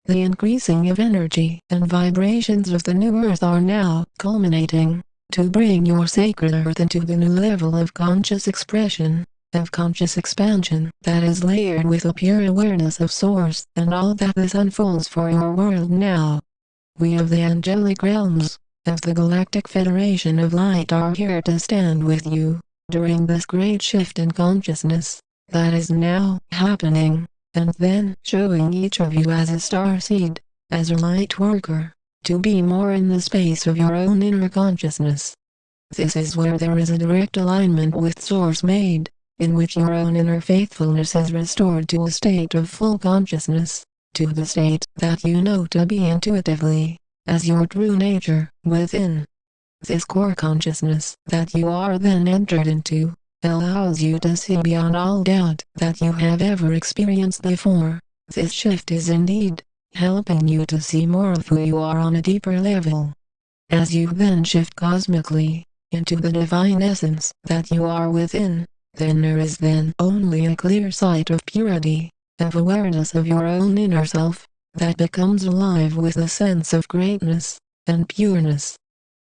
The increasing of energy and vibrations of the new earth are now culminating to bring your sacred earth into the new level of conscious expression, of conscious expansion that is layered with a pure awareness of Source and all that this unfolds for your world now. We of the angelic realms, of the Galactic Federation of Light are here to stand with you during this great shift in consciousness that is now happening, and then showing each of you as a starseed, as a light worker, to be more in the space of your own inner consciousness. This is where there is a direct alignment with Source made, in which your own inner faithfulness is restored to a state of full consciousness, to the state that you know to be intuitively, as your true nature, within. This core consciousness that you are then entered into, allows you to see beyond all doubt that you have ever experienced before. This shift is indeed helping you to see more of who you are on a deeper level. As you then shift cosmically into the divine essence that you are within, then there is then only a clear sight of purity, of awareness of your own inner self, that becomes alive with a sense of greatness and pureness.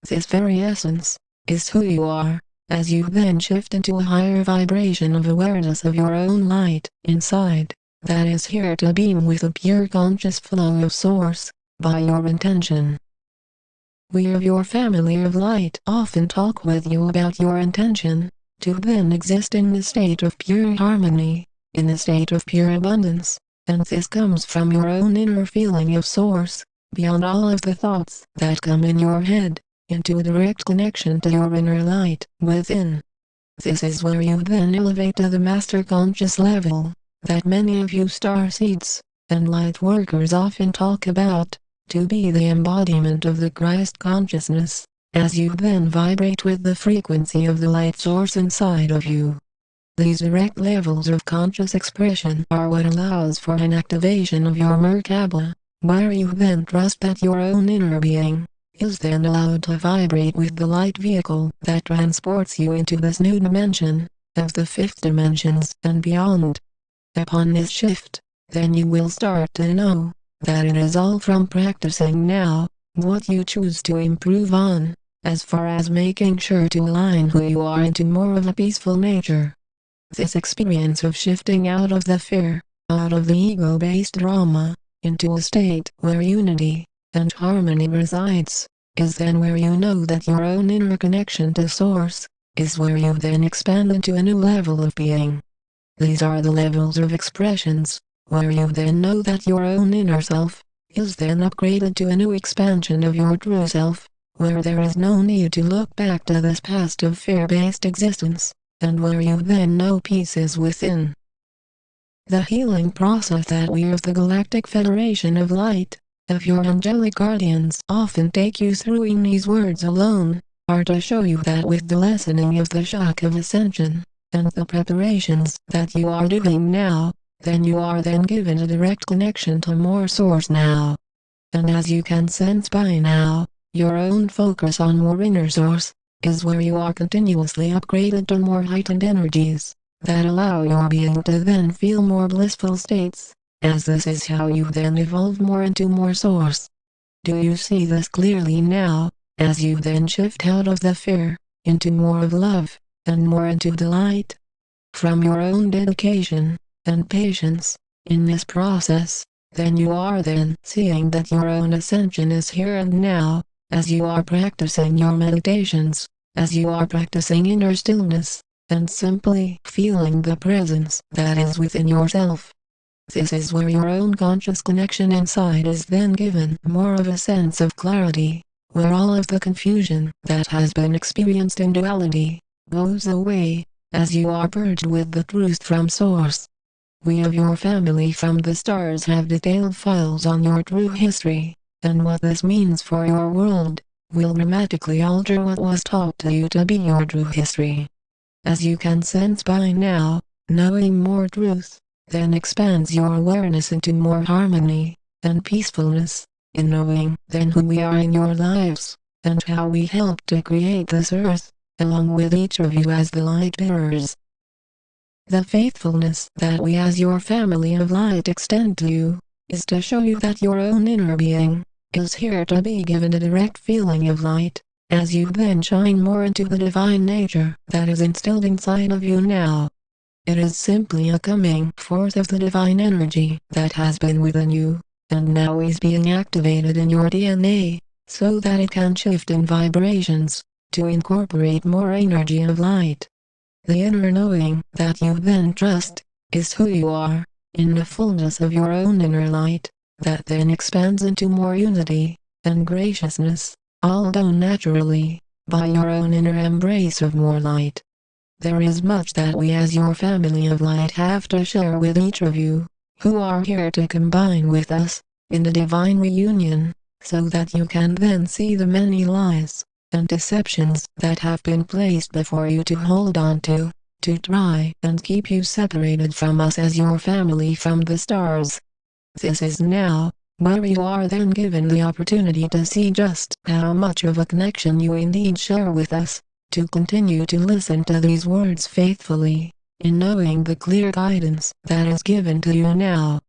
This very essence is who you are, as you then shift into a higher vibration of awareness of your own light inside, that is here to beam with a pure conscious flow of Source, by your intention. We of your family of light often talk with you about your intention, to then exist in the state of pure harmony, in the state of pure abundance, and this comes from your own inner feeling of Source, beyond all of the thoughts that come in your head, into a direct connection to your inner light within. This is where you then elevate to the master conscious level, that many of you starseeds and light workers often talk about, to be the embodiment of the Christ consciousness, as you then vibrate with the frequency of the light source inside of you. These direct levels of conscious expression are what allows for an activation of your Merkaba, where you then trust that your own inner being is then allowed to vibrate with the light vehicle that transports you into this new dimension, of the fifth dimensions and beyond. Upon this shift, then you will start to know that it is all from practicing now what you choose to improve on, as far as making sure to align who you are into more of a peaceful nature. This experience of shifting out of the fear, out of the ego-based drama, into a state where unity and harmony resides, is then where you know that your own inner connection to Source is where you then expand into a new level of being. These are the levels of expressions, where you then know that your own inner self is then upgraded to a new expansion of your true self, where there is no need to look back to this past of fear-based existence, and where you then know peace is within. The healing process that we of the Galactic Federation of Light, of your angelic guardians often take you through in these words alone, are to show you that with the lessening of the shock of ascension, and the preparations that you are doing now, then you are then given a direct connection to more Source now. And as you can sense by now, your own focus on more inner Source is where you are continuously upgraded to more heightened energies that allow your being to then feel more blissful states, as this is how you then evolve more into more Source. Do you see this clearly now, as you then shift out of the fear, into more of love, and more into the light? From your own dedication and patience in this process, then you are then seeing that your own ascension is here and now, as you are practicing your meditations, as you are practicing inner stillness, and simply feeling the presence that is within yourself. This is where your own conscious connection inside is then given more of a sense of clarity, where all of the confusion that has been experienced in duality goes away, as you are purged with the truth from Source. We of your family from the stars have detailed files on your true history, and what this means for your world will dramatically alter what was taught to you to be your true history. As you can sense by now, knowing more truth then expands your awareness into more harmony and peacefulness, in knowing then who we are in your lives, and how we help to create this earth, along with each of you as the light bearers. The faithfulness that we as your family of light extend to you is to show you that your own inner being is here to be given a direct feeling of light, as you then shine more into the divine nature that is instilled inside of you now. It is simply a coming forth of the divine energy that has been within you, and now is being activated in your DNA, so that it can shift in vibrations, to incorporate more energy of light. The inner knowing that you then trust, is who you are, in the fullness of your own inner light, that then expands into more unity, and graciousness, all done naturally, by your own inner embrace of more light. There is much that we as your family of light have to share with each of you, who are here to combine with us, in the divine reunion, so that you can then see the many lies and deceptions that have been placed before you to hold on to try and keep you separated from us as your family from the stars. This is now, where you are then given the opportunity to see just how much of a connection you indeed share with us, to continue to listen to these words faithfully, in knowing the clear guidance that is given to you now.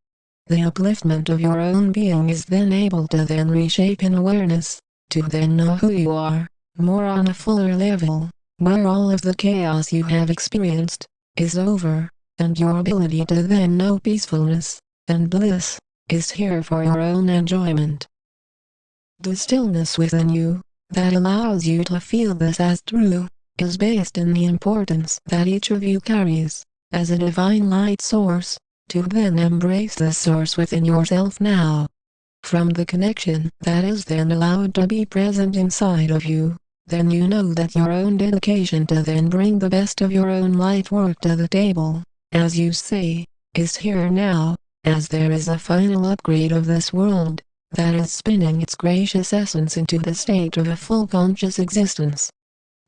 The upliftment of your own being is then able to then reshape in awareness, to then know who you are, more on a fuller level, where all of the chaos you have experienced is over, and your ability to then know peacefulness and bliss is here for your own enjoyment. The stillness within you that allows you to feel this as true is based in the importance that each of you carries as a divine light source, to then embrace this source within yourself now. From the connection that is then allowed to be present inside of you, then you know that your own dedication to then bring the best of your own light work to the table, as you say, is here now, as there is a final upgrade of this world that is spinning its gracious essence into the state of a full conscious existence.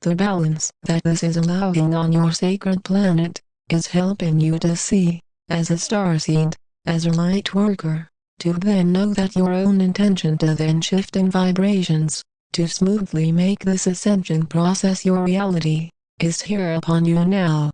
The balance that this is allowing on your sacred planet is helping you to see, as a starseed, as a light worker, to then know that your own intention to then shift in vibrations, to smoothly make this ascension process your reality, is here upon you now.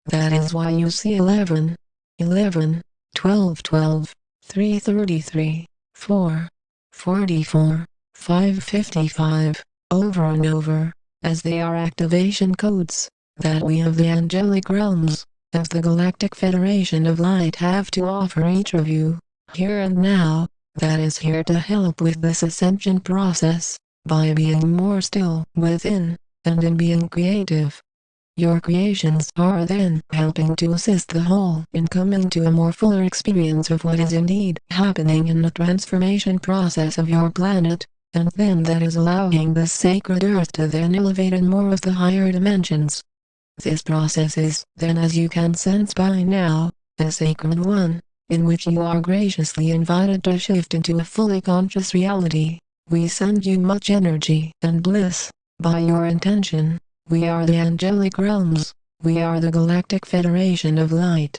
That is why you see 11, 11, 12, 12, 333, 4, 44, 555, over and over, as they are activation codes that we of the angelic realms of the Galactic Federation of Light have to offer each of you, here and now, that is here to help with this ascension process, by being more still within, and in being creative. Your creations are then helping to assist the whole in coming to a more fuller experience of what is indeed happening in the transformation process of your planet, and then that is allowing this sacred earth to then elevate in more of the higher dimensions. This process is, then as you can sense by now, a sacred one, in which you are graciously invited to shift into a fully conscious reality. We send you much energy and bliss, by your intention. We are the angelic realms, we are the Galactic Federation of Light.